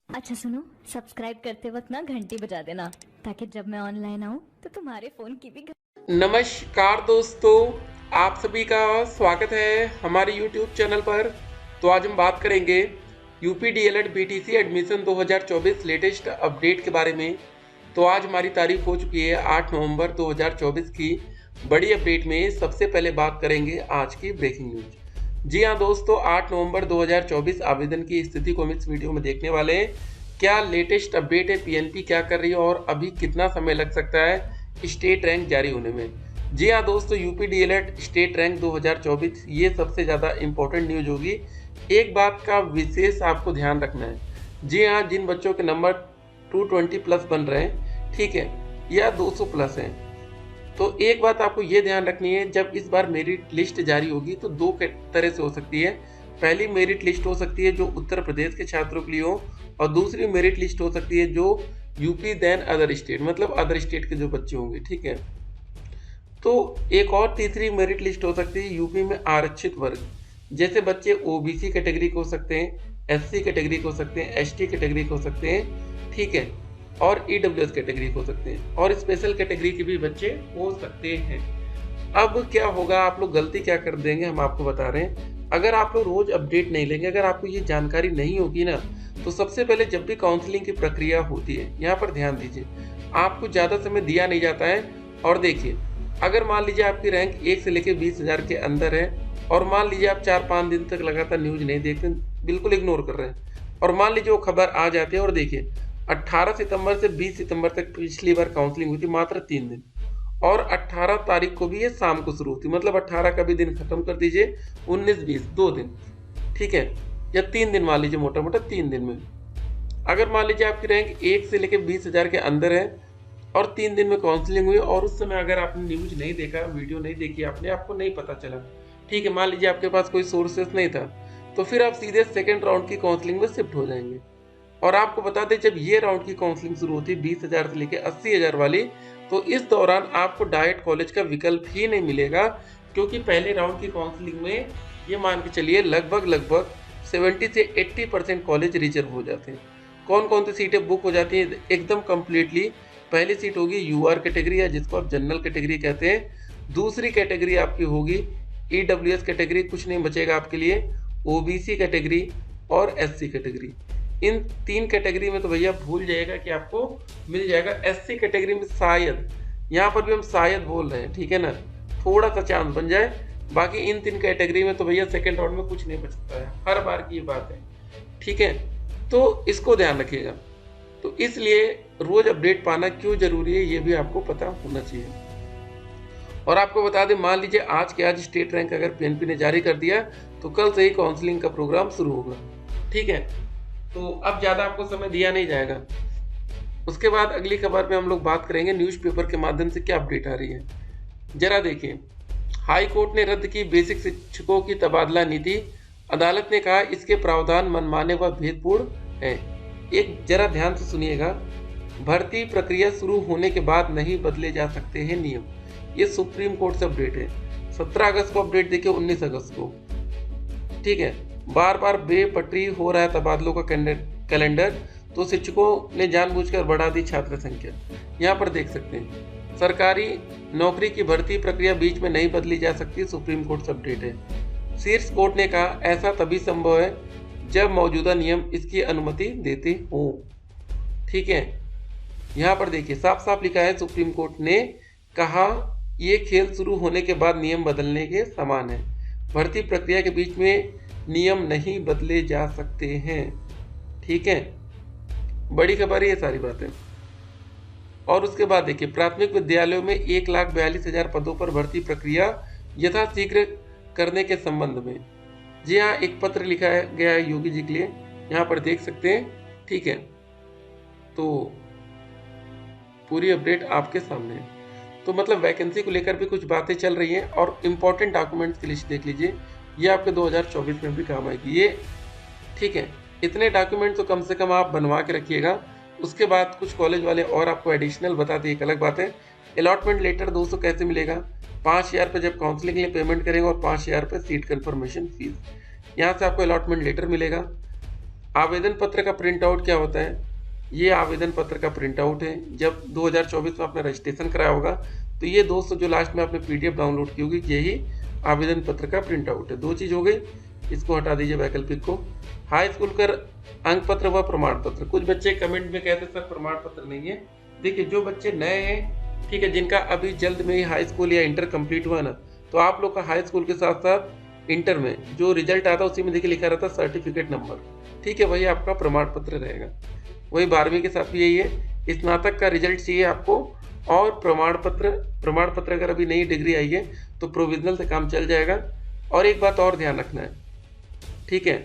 अच्छा सुनो, सब्सक्राइब करते वक्त ना घंटी बजा देना ताकि जब मैं ऑनलाइन आऊँ तो तुम्हारे फोन की भी नमस्कार दोस्तों, आप सभी का स्वागत है हमारे YouTube चैनल पर। तो आज हम बात करेंगे UP DElEd BTC admission 2024 latest update के बारे में। तो आज हमारी तारीख हो चुकी है 8 नवंबर 2024 की। बड़ी अपडेट में सबसे पहले बात करेंगे आज की ब्रेकिंग न्यूज। जी हाँ दोस्तों, 8 नवंबर 2024 आवेदन की स्थिति को हम इस वीडियो में देखने वाले हैं। क्या लेटेस्ट अपडेट है, पीएनपी क्या कर रही है और अभी कितना समय लग सकता है स्टेट रैंक जारी होने में। जी हाँ दोस्तों, यूपी डीएलएड स्टेट रैंक 2024 ये सबसे ज़्यादा इम्पोर्टेंट न्यूज होगी। एक बात का विशेष आपको ध्यान रखना है। जी हाँ, जिन बच्चों के नंबर 220 प्लस बन रहे हैं, ठीक है, या 200 प्लस हैं, तो एक बात आपको ये ध्यान रखनी है, जब इस बार मेरिट लिस्ट जारी होगी तो दो तरह से हो सकती है। पहली मेरिट लिस्ट हो सकती है जो उत्तर प्रदेश के छात्रों के लिए हो, और दूसरी मेरिट लिस्ट हो सकती है जो यूपी देन अदर स्टेट, मतलब अदर स्टेट के जो बच्चे होंगे, ठीक है। तो एक और तीसरी मेरिट लिस्ट हो सकती है यूपी में आरक्षित वर्ग, जैसे बच्चे ओबीसी कैटेगरी के हो सकते हैं, एससी कैटेगरी के हो सकते हैं, एसटी कैटेगरी के हो सकते हैं, ठीक है, और ईडब्ल्यूएस कैटेगरी के हो सकते हैं, और स्पेशल कैटेगरी के भी बच्चे हो सकते हैं। अब क्या होगा, आप लोग गलती क्या कर देंगे, हम आपको बता रहे हैं। अगर आप लोग रोज अपडेट नहीं लेंगे, अगर आपको ये जानकारी नहीं होगी ना, तो सबसे पहले जब भी काउंसलिंग की प्रक्रिया होती है, यहाँ पर ध्यान दीजिए, आपको ज़्यादा समय दिया नहीं जाता है। और देखिए, अगर मान लीजिए आपकी रैंक 1 से लेकर 20,000 के अंदर है, और मान लीजिए आप 4-5 दिन तक लगातार न्यूज नहीं देखते, बिल्कुल इग्नोर कर रहे हैं, और मान लीजिए वो खबर आ जाती है, और देखिए 18 सितंबर से 20 सितंबर तक पिछली बार काउंसलिंग हुई थी, मात्र 3 दिन, और 18 तारीख को भी ये शाम को शुरू होती, मतलब 18 का भी दिन खत्म कर दीजिए, 19-20 2 दिन, ठीक है, या 3 दिन मान लीजिए, मोटा मोटा 3 दिन में। अगर मान लीजिए आपकी रैंक 1 से लेकर 20,000 के अंदर है, और 3 दिन में काउंसलिंग हुई, और उस समय अगर आपने न्यूज नहीं देखा, वीडियो नहीं देखी, आपने, आपको नहीं पता चला, ठीक है, मान लीजिए आपके पास कोई सोर्सेस नहीं था, तो फिर आप सीधे सेकेंड राउंड की काउंसलिंग में शिफ्ट हो जाएंगे। और आपको बता दें, जब ये राउंड की काउंसलिंग शुरू होती है 20,000 से लेकर 80,000 वाली, तो इस दौरान आपको डायरेक्ट कॉलेज का विकल्प ही नहीं मिलेगा, क्योंकि पहले राउंड की काउंसलिंग में ये मान के चलिए लगभग 70 से 80% कॉलेज रिजर्व हो जाते हैं। कौन कौन सी सीटें बुक हो जाती हैं एकदम कम्प्लीटली? पहली सीट होगी यूआर कैटेगरी, या जिसको आप जनरल कैटेगरी कहते हैं। दूसरी कैटेगरी आपकी होगी ईडब्ल्यूएस कैटेगरी, कुछ नहीं बचेगा आपके लिए, ओबीसी कैटेगरी और एससी कैटेगरी। इन 3 कैटेगरी में तो भैया भूल जाएगा कि आपको मिल जाएगा। एससी कैटेगरी में शायद, यहाँ पर भी हम शायद बोल रहे हैं, ठीक है ना, थोड़ा सा चांस बन जाए। बाकी इन 3 कैटेगरी में तो भैया सेकेंड राउंड में कुछ नहीं बचता है, हर बार की ये बात है, ठीक है। तो इसको ध्यान रखिएगा। तो इसलिए रोज अपडेट पाना क्यों जरूरी है, ये भी आपको पता होना चाहिए। और आपको बता दें, मान लीजिए आज के आज स्टेट रैंक अगर पीएनपी ने जारी कर दिया, तो कल से ही काउंसलिंग का प्रोग्राम शुरू होगा, ठीक है। तो अब ज़्यादा आपको समय दिया नहीं जाएगा। उसके बाद अगली खबर पे हम लोग बात करेंगे न्यूज़पेपर के माध्यम से क्या अपडेट आ रही है। जरा देखिए, हाई कोर्ट ने रद्द की बेसिक शिक्षकों की तबादला नीति। अदालत ने कहा इसके प्रावधान मनमाने व भेदपूर्ण है। एक जरा ध्यान से सुनिएगा, भर्ती प्रक्रिया शुरू होने के बाद नहीं बदले जा सकते हैं नियम। ये सुप्रीम कोर्ट से अपडेट है। 17 अगस्त को अपडेट देखिए, 19 अगस्त को, ठीक है। बार बार बेपटरी हो रहा है तबादलों का कैलेंडर, तो शिक्षकों ने जानबूझकर बढ़ा दी छात्र संख्या। यहाँ पर देख सकते हैं, सरकारी नौकरी की भर्ती प्रक्रिया बीच में नहीं बदली जा सकती, सुप्रीम कोर्ट से अपडेट है। शीर्ष कोर्ट ने कहा ऐसा तभी संभव है जब मौजूदा नियम इसकी अनुमति देते हो, ठीक है। यहाँ पर देखिए, साफ साफ लिखा है, सुप्रीम कोर्ट ने कहा ये खेल शुरू होने के बाद नियम बदलने के समान है। भर्ती प्रक्रिया के बीच में नियम नहीं बदले जा सकते हैं, ठीक है। बड़ी खबर है ये सारी बातें। और उसके बाद देखिए, प्राथमिक विद्यालयों में 1,42,000 पदों पर भर्ती प्रक्रिया यथाशीघ्र करने के संबंध में, जी हाँ, एक पत्र लिखा गया है योगी जी के लिए, यहाँ पर देख सकते हैं, ठीक है। तो पूरी अपडेट आपके सामने है। तो मतलब वैकेंसी को लेकर भी कुछ बातें चल रही हैं, और इम्पोर्टेंट डॉक्यूमेंट्स की लिस्ट देख लीजिए, ये आपके 2024 में भी काम आएगी ये, ठीक है। इतने डॉक्यूमेंट तो कम से कम आप बनवा के रखिएगा। उसके बाद कुछ कॉलेज वाले और आपको एडिशनल बताते हैं, एक अलग बात है। अलॉटमेंट लेटर दोस्तों कैसे मिलेगा? 5,000 रुपये जब काउंसलिंग के लिए पेमेंट करेंगे, और 5,000 रुपये सीट कन्फर्मेशन फीस, यहाँ से आपको अलॉटमेंट लेटर मिलेगा। आवेदन पत्र का प्रिंट आउट क्या होता है? ये आवेदन पत्र का प्रिंट आउट है। जब 2024 में आपने रजिस्ट्रेशन कराया होगा तो ये दोस्तों जो लास्ट में आपने PDF डाउनलोड की होगी यही आवेदन पत्र का प्रिंट आउट है। 2 चीज़ हो गई, इसको हटा दीजिए वैकल्पिक को। हाई स्कूल का अंक पत्र व प्रमाण पत्र। कुछ बच्चे कमेंट में कहते सर प्रमाण पत्र नहीं है। देखिए जो बच्चे नए हैं, ठीक है, जिनका अभी जल्द में ही हाई स्कूल या इंटर कंप्लीट हुआ ना, तो आप लोग का हाई स्कूल के साथ साथ इंटर में जो रिजल्ट आता है उसी में देखिए लिखा रहता है सर्टिफिकेट नंबर, ठीक है, वही आपका प्रमाण पत्र रहेगा। वही 12वीं के साथ भी यही है। स्नातक का रिजल्ट चाहिए आपको और प्रमाण पत्र अगर अभी नई डिग्री आई है तो प्रोविजनल से काम चल जाएगा। और एक बात और ध्यान रखना है, ठीक है,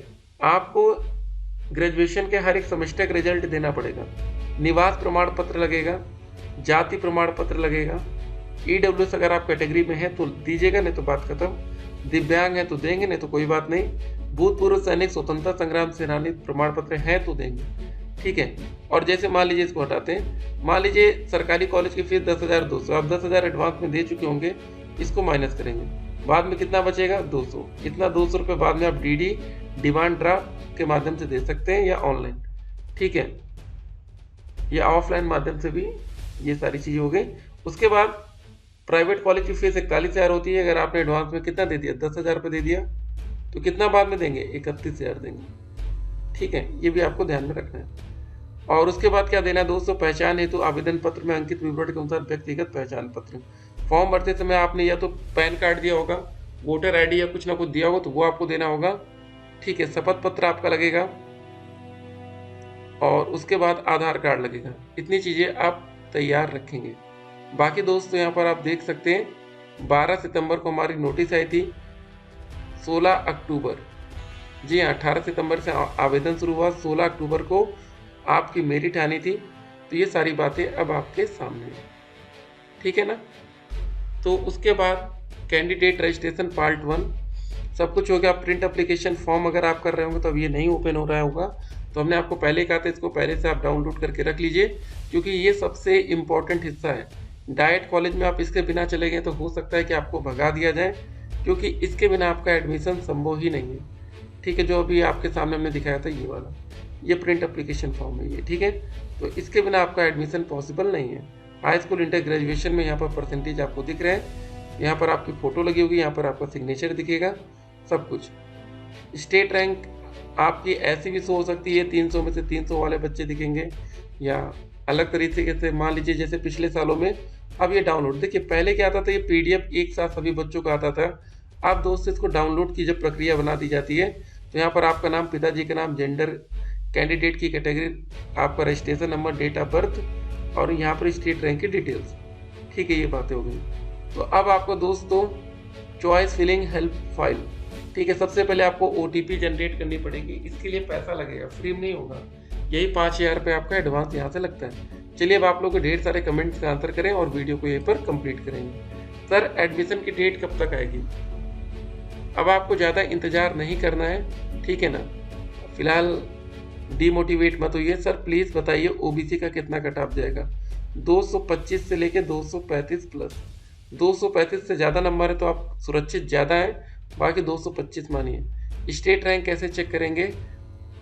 आपको ग्रेजुएशन के हर एक सेमेस्टर का रिजल्ट देना पड़ेगा। निवास प्रमाण पत्र लगेगा, जाति प्रमाण पत्र लगेगा, EWS अगर आप कैटेगरी में है तो दीजिएगा, नहीं तो बात खत्म। दिव्यांग है तो देंगे, नहीं तो कोई बात नहीं। भूतपूर्व सैनिक, स्वतंत्रता संग्राम सेनानी प्रमाण पत्र है तो देंगे, ठीक है। और जैसे मान लीजिए इसको हटाते हैं, मान लीजिए सरकारी कॉलेज की फीस 10,200, आप 10,000 एडवांस में दे चुके होंगे, इसको माइनस करेंगे, बाद में कितना बचेगा 200। इतना 200 रुपये बाद में आप DD डिमांड ड्राफ्ट के माध्यम से दे सकते हैं या ऑनलाइन, ठीक है, या ऑफलाइन माध्यम से भी। ये सारी चीज़ें हो गई। उसके बाद प्राइवेट कॉलेज की फीस 41,000 होती है। अगर आपने एडवांस में कितना दे दिया, 10,000 रुपये दे दिया, तो कितना बाद में देंगे, 31,000 देंगे, ठीक है। ये भी आपको ध्यान में रखना है। और उसके बाद क्या देना है दोस्तों, पहचान हेतु आवेदन पत्र में अंकित विवरण के अनुसार व्यक्तिगत पहचान पत्र। फॉर्म भरते समय आपने या तो पैन कार्ड दिया होगा, वोटर ID या कुछ ना कुछ दिया होगा तो वो आपको देना होगा, ठीक है। शपथ पत्र आपका लगेगा और उसके बाद आधार कार्ड लगेगा। इतनी चीज़ें आप तैयार रखेंगे। बाकी दोस्तों यहाँ पर आप देख सकते हैं 12 सितंबर को हमारी नोटिस आई थी, 16 अक्टूबर, जी हाँ 18 सितंबर से आवेदन शुरू हुआ, 16 अक्टूबर को आपकी मेरिट आनी थी। तो ये सारी बातें अब आपके सामने हैं, ठीक है ना। तो उसके बाद कैंडिडेट रजिस्ट्रेशन पार्ट 1 सब कुछ हो गया। प्रिंट एप्लीकेशन फॉर्म अगर आप कर रहे होंगे तो अब ये नहीं ओपन हो रहा होगा, तो हमने आपको पहले कहा था इसको पहले से आप डाउनलोड करके रख लीजिए, क्योंकि ये सबसे इम्पॉर्टेंट हिस्सा है। डाइट कॉलेज में आप इसके बिना चले गए तो हो सकता है कि आपको भगा दिया जाए, क्योंकि इसके बिना आपका एडमिशन संभव ही नहीं है, ठीक है। जो अभी आपके सामने हमने दिखाया था ये वाला, ये प्रिंट एप्लीकेशन फॉर्म है ये, ठीक है। तो इसके बिना आपका एडमिशन पॉसिबल नहीं है। हाई स्कूल इंटर ग्रेजुएशन में यहाँ पर परसेंटेज आपको दिख रहे हैं, यहाँ पर आपकी फ़ोटो लगी होगी, यहाँ पर आपका सिग्नेचर दिखेगा, सब कुछ। स्टेट रैंक आपकी ऐसी भी शो हो सकती है, 300 में से 300 वाले बच्चे दिखेंगे, या अलग तरीके से मान लीजिए जैसे पिछले सालों में। अब ये डाउनलोड देखिए, पहले क्या आता था, ये PDF एक साथ सभी बच्चों का आता था। आप दोस्तों इसको डाउनलोड की जब प्रक्रिया बना दी जाती है तो यहाँ पर आपका नाम, पिताजी का नाम, जेंडर, कैंडिडेट की कैटेगरी, आपका registration number, date of birth और यहाँ पर स्टेट रैंक की डिटेल्स, ठीक है, ये बातें हो गई। तो अब आपको दोस्तों चॉइस फिलिंग हेल्प फाइल, ठीक है, सबसे पहले आपको OTP जनरेट करनी पड़ेगी। इसके लिए पैसा लगेगा, फ्री में नहीं होगा। यही 5,000 रुपये आपका एडवांस यहाँ से लगता है। चलिए अब आप लोग ढेर सारे कमेंट्स का आंसर करें और वीडियो को यहीं पर कंप्लीट करेंगे। सर एडमिशन की डेट कब तक आएगी? अब आपको ज़्यादा इंतज़ार नहीं करना है, ठीक है ना। फिलहाल डीमोटिवेट मत होइए। सर प्लीज़ बताइए OBC का कितना कट ऑफ जाएगा? 225 से लेके 235 प्लस। 235 से ज़्यादा नंबर है तो आप सुरक्षित ज़्यादा है, बाकी 225 मानिए। स्टेट रैंक कैसे चेक करेंगे?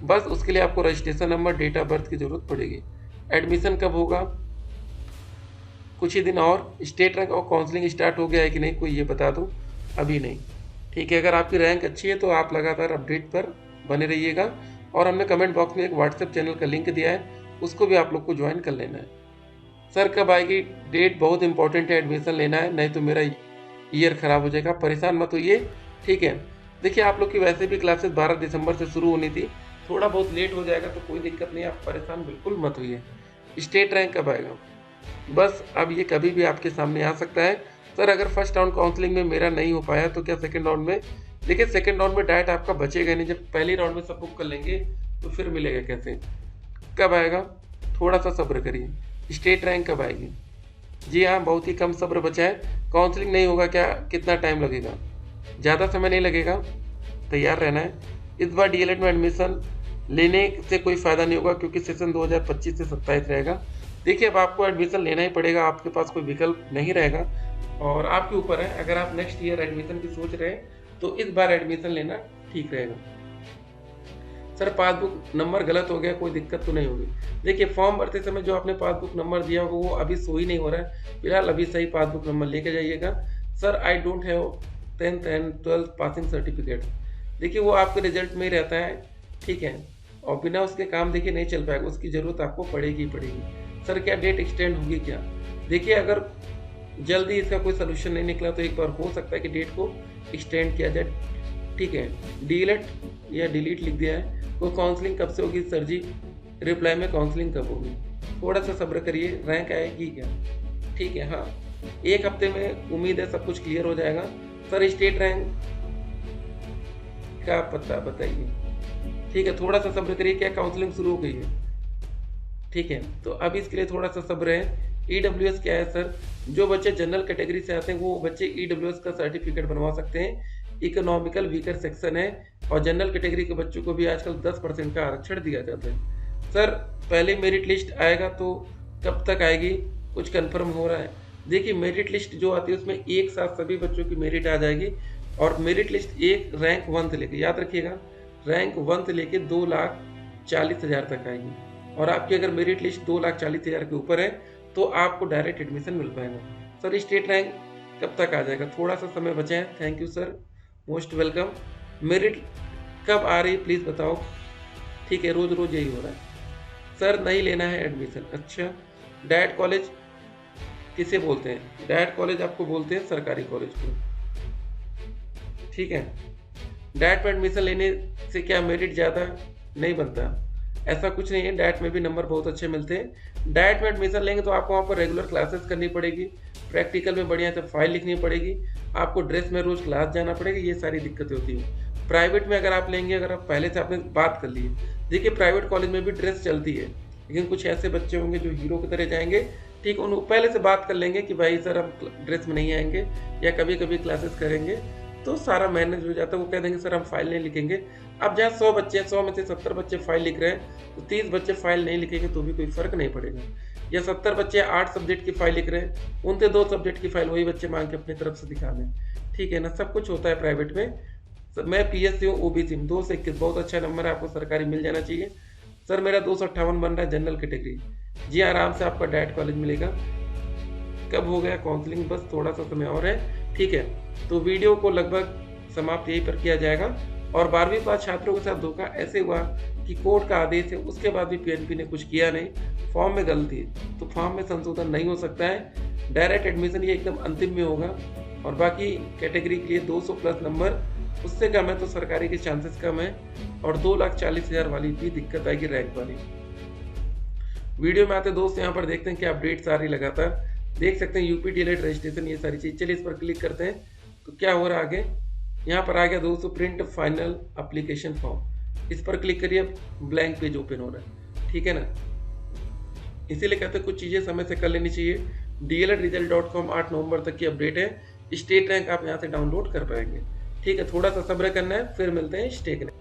बस उसके लिए आपको registration number, date of birth की ज़रूरत पड़ेगी। एडमिशन कब होगा? कुछ ही दिन और। स्टेट रैंक और काउंसलिंग स्टार्ट हो गया है कि नहीं, कोई ये बता दो। अभी नहीं, ठीक है। अगर आपकी रैंक अच्छी है तो आप लगातार अपडेट पर बने रहिएगा। और हमने कमेंट बॉक्स में एक व्हाट्सएप चैनल का लिंक दिया है, उसको भी आप लोग को ज्वाइन कर लेना है। सर कब आएगी डेट? बहुत इंपॉर्टेंट है, एडमिशन लेना है, नहीं तो मेरा ईयर ख़राब हो जाएगा। परेशान मत होइए, ठीक है। देखिए आप लोग की वैसे भी क्लासेस 12 दिसंबर से शुरू होनी थी, थोड़ा बहुत लेट हो जाएगा तो कोई दिक्कत नहीं, आप परेशान बिल्कुल मत होइए। स्टेट रैंक कब आएगा? बस अब ये कभी भी आपके सामने आ सकता है। सर अगर फर्स्ट राउंड काउंसलिंग में मेरा नहीं हो पाया तो क्या सेकंड राउंड में? देखिए सेकंड राउंड में डायरेक्ट आपका बचेगा नहीं, जब पहले राउंड में सब बुक कर लेंगे तो फिर मिलेगा कैसे? कब आएगा? थोड़ा सा सब्र करिए। स्टेट रैंक कब आएगी? जी हाँ, बहुत ही कम सब्र बचा है। काउंसलिंग नहीं होगा क्या? कितना टाइम लगेगा? ज़्यादा समय नहीं लगेगा, तैयार रहना है। इस बार DLED में एडमिशन लेने से कोई फ़ायदा नहीं होगा, क्योंकि सेशन 2025 से 27 रहेगा। देखिए अब आपको एडमिशन लेना ही पड़ेगा, आपके पास कोई विकल्प नहीं रहेगा और आपके ऊपर है। अगर आप नेक्स्ट ईयर एडमिशन की सोच रहे हैं तो इस बार एडमिशन लेना ठीक रहेगा। सर पासबुक नंबर गलत हो गया, कोई दिक्कत तो नहीं होगी। देखिए फॉर्म भरते समय जो आपने पासबुक नंबर दिया होगा वो अभी शो ही नहीं हो रहा है, फिलहाल अभी सही पासबुक नंबर लेके जाइएगा। Sir I don't have 10th and 12th passing certificate, देखिए वो आपके रिजल्ट में ही रहता है, ठीक है, और बिना उसके काम देखिए नहीं चल पाएगा, उसकी ज़रूरत आपको पड़ेगी ही पड़ेगी। सर क्या डेट एक्सटेंड होगी क्या? देखिए अगर जल्दी इसका कोई सोल्यूशन नहीं निकला तो एक बार हो सकता है कि डेट को एक्सटेंड किया जाए, ठीक है। डीलेट या डिलीट लिख दिया है, वो काउंसलिंग कब से होगी सर जी? रिप्लाई में काउंसलिंग कब होगी? थोड़ा सा सब्र करिए, रैंक आएगी क्या, ठीक है। हाँ, एक हफ्ते में उम्मीद है सब कुछ क्लियर हो जाएगा। सर स्टेट रैंक का पता बताइए, ठीक है, थोड़ा सा सब्र करिए, क्या काउंसलिंग शुरू हो गई है, ठीक है, तो अब इसके लिए थोड़ा सा सब्र है। EWS क्या है सर? जो बच्चे जनरल कैटेगरी से आते हैं वो बच्चे EWS का सर्टिफिकेट बनवा सकते हैं, इकोनॉमिकल वीकर सेक्शन है, और जनरल कैटेगरी के बच्चों को भी आजकल 10% का आरक्षण दिया जाता है। सर पहले मेरिट लिस्ट आएगा तो कब तक आएगी, कुछ कंफर्म हो रहा है? देखिए मेरिट लिस्ट जो आती है उसमें एक साथ सभी बच्चों की मेरिट आ जाएगी, और मेरिट लिस्ट एक रैंक 1 से लेके, याद रखिएगा, रैंक 1 से लेके 2,40,000 तक आएगी, और आपकी अगर मेरिट लिस्ट 2,40,000 के ऊपर है तो आपको डायरेक्ट एडमिशन मिल पाएगा। सर स्टेट रैंक कब तक आ जाएगा? थोड़ा सा समय बचा है। Thank you sir, most welcome. Merit कब आ रही प्लीज़ बताओ, ठीक है, रोज रोज यही हो रहा है। सर नहीं लेना है एडमिशन, अच्छा। डाइट कॉलेज किसे बोलते हैं? डाइट कॉलेज आपको बोलते हैं सरकारी कॉलेज को, ठीक है। डाइट में एडमिशन लेने से क्या मेरिट ज़्यादा नहीं बनता? ऐसा कुछ नहीं है, डाइट में भी नंबर बहुत अच्छे मिलते हैं। डाइट में एडमिशन लेंगे तो आपको वहाँ पर रेगुलर क्लासेस करनी पड़ेगी, प्रैक्टिकल में बढ़िया से फाइल लिखनी पड़ेगी, आपको ड्रेस में रोज क्लास जाना पड़ेगा, ये सारी दिक्कतें होती हैं। प्राइवेट में अगर आप लेंगे, अगर आप पहले से आपने बात कर ली है, देखिए प्राइवेट कॉलेज में भी ड्रेस चलती है, लेकिन कुछ ऐसे बच्चे होंगे जो हीरो की तरह जाएंगे, ठीक, उनको पहले से बात कर लेंगे कि भाई सर हम ड्रेस में नहीं आएंगे या कभी कभी क्लासेस करेंगे, तो सारा मैनेज हो जाता है। वो कह देंगे सर हम फाइल नहीं लिखेंगे। अब जहाँ 100 बच्चे हैं, 100 में से 70 बच्चे फाइल लिख रहे हैं, तो 30 बच्चे फाइल नहीं लिखेंगे तो भी कोई फर्क नहीं पड़ेगा। या 70 बच्चे 8 सब्जेक्ट की फाइल लिख रहे हैं, उनसे 2 सब्जेक्ट की फाइल वही बच्चे मांग के अपनी तरफ से दिखा दें, ठीक है ना, सब कुछ होता है प्राइवेट में। मैं PSC हूँ, OBC में 2 से 21 बहुत अच्छा नंबर है, आपको सरकारी मिल जाना चाहिए। सर मेरा 258 बन रहा है जनरल कैटेगरी, जी आराम से आपका डाइट कॉलेज मिलेगा। कब हो गया काउंसलिंग? बस थोड़ा सा समय और है, ठीक है। तो वीडियो को लगभग समाप्त यहीं पर किया जाएगा। और 12वीं पास छात्रों के साथ धोखा ऐसे हुआ कि कोर्ट का आदेश है, उसके बाद भी PNP ने कुछ किया नहीं, फॉर्म में गलती है, तो फॉर्म में संशोधन नहीं हो सकता है, डायरेक्ट एडमिशन ये एकदम अंतिम में होगा। और बाकी कैटेगरी के लिए 200 प्लस नंबर, उससे कम है तो सरकारी के चांसेस कम है, और 2,40,000 वाली भी दिक्कत आएगी रैंक वाली। वीडियो में आते दोस्त यहाँ पर देखते हैं कि अपडेट्स आ रही लगातार, देख सकते हैं UP DLED रजिस्ट्रेशन, ये सारी चीज। चलिए इस पर क्लिक करते हैं तो क्या हो रहा है आगे, यहाँ पर आ गया दोस्तों प्रिंट फाइनल एप्लीकेशन फॉर्म, इस पर क्लिक करिए, ब्लैंक पेज ओपन हो रहा है, ठीक है ना। इसीलिए कहते हैं कुछ चीजें समय से कर लेनी चाहिए। dledresult.com 8 नवंबर तक की अपडेट है, स्टेट रैंक आप यहाँ से डाउनलोड कर पाएंगे, ठीक है। थोड़ा सा सब्र करना है, फिर मिलते हैं स्टे कनेक्ट।